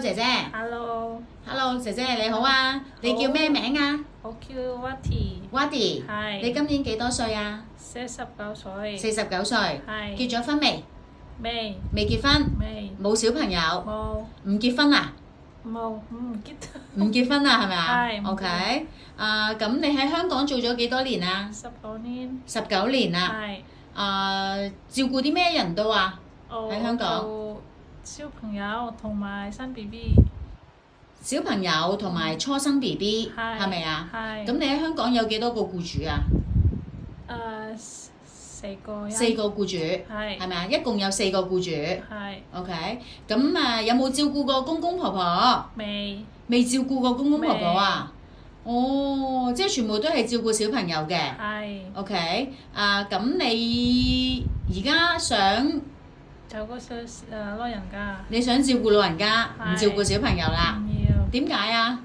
姐姐 Hello， ，Hello， 姐姐你好啊，你叫咩名啊我叫 Wati， ？Wadi，你今年幾多歲啊49歲， ？49歲，係結咗婚未？未未結婚，未冇小朋友，冇唔結婚啊？冇唔記得唔結婚啊，係咪啊？係唔結，OK，咁你喺香港做咗幾多年啊19年， ？19年啦，係照顧啲咩人都啊？我喺香港做小朋友同埋新 BB，小朋友同埋初生 BB 係係咪啊？係咁你喺香港有幾多個僱主啊4個人， ？4個僱主，係係咪啊？一共有4個僱主。係 OK，咁有冇照顧過公公婆婆？未未照顧過公公婆婆啊？哦，即係全部都係照顧小朋友嘅。係 OK，咁你而家想做個老人家，你想照顧老人家，唔係照顧小朋友啦？唔要點解啊？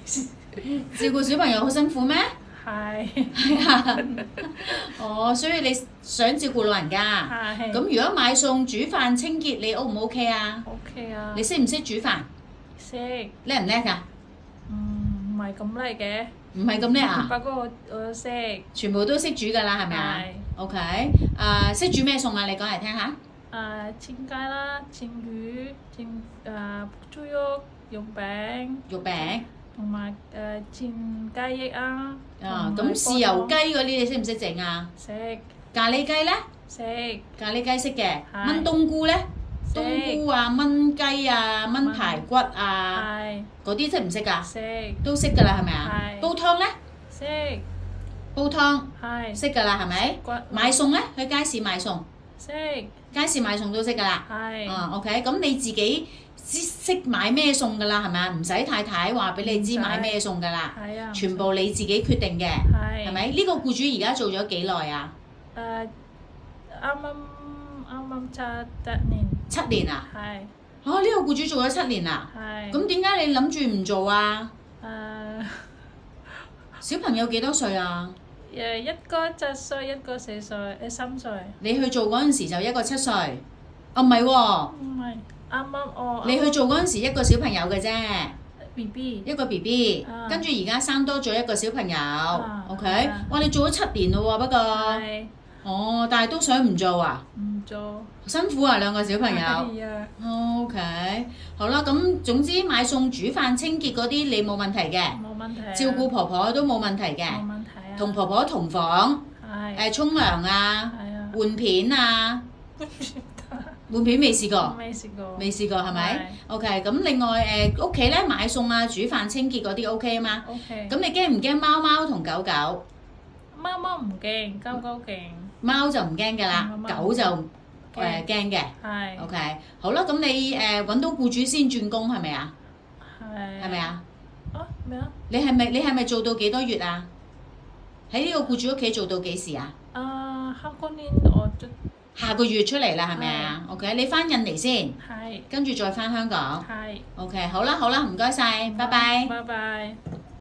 照顧小朋友好辛苦咩？係係啊。哦，所以你想照顧老人家。係咁如果買餸、煮飯、清潔，你 O 唔 OK 啊？ OK 啊，你識唔識煮飯？識叻唔叻㗎？唔係咁叻嘅，唔係咁叻啊？不過我識全部都識煮㗎啦，係咪啊係？OK，識煮咩餸啊？你講嚟聽下。煎雞啦、煎魚、煎豬肉、肉餅，肉餅。同埋煎雞翼啊。咁豉油雞嗰啲你識唔識整啊？識咖喱雞咧？識咖喱雞識嘅。係炆冬菇咧？識冬菇啊，炆雞啊，炆排骨啊，係嗰啲識唔識㗎？識都識㗎啦，係咪啊？係煲湯咧？識煲湯係識㗎啦，係咪？骨買餸咧？去街市買餸，識街市買餸都識㗎啦。係OK，咁你自己識買咩餸㗎啦，係咪啊？唔使太太話俾你知買咩餸㗎啦，係啊，全部你自己決定嘅，係係咪？呢個僱主而家做咗幾耐啊？啱7年， 7年啊？係呢個僱主做咗7年啦。係咁點解你諗住唔做啊？小朋友幾多歲啊？一個7歲，一個4歲，3歲。你去做嗰陣時就一個7歲，唔係喎，唔係啱我。你去做嗰陣時一個小朋友嘅啫， BB 一個 BB，啊跟住而家生多咗一個小朋友，OK，係啊哇！你做咗7年咯喎，不過，係但係都想唔做啊？唔做。辛苦啊，2個小朋友。係啊 OK，好啦，咁總之買餸、煮飯、清潔嗰啲你冇問題嘅，冇問題啊。照顧婆婆都冇問題嘅，冇問題啊。同婆婆同房，係沖涼啊，係啊。換片啊，換片未試過？未試過。未試過係咪係？OK，咁另外屋企咧買餸啊、煮飯、清潔嗰啲 OK 啊嘛。 OK。咁你驚唔驚貓貓同狗狗？貓唔驚，狗驚。貓就唔驚㗎啦，貓狗就驚驚嘅。係 OK，好啦，咁你揾到僱主先轉工係咪啊？係。係咪啊？咩啊？你係咪做到幾多月啊？喺呢個僱主屋企做到幾時啊？下個年我就下個月出嚟啦，係咪啊？OK，你翻印尼先，係跟住再翻香港。係。OK，好啦，唔該晒，拜拜。拜拜。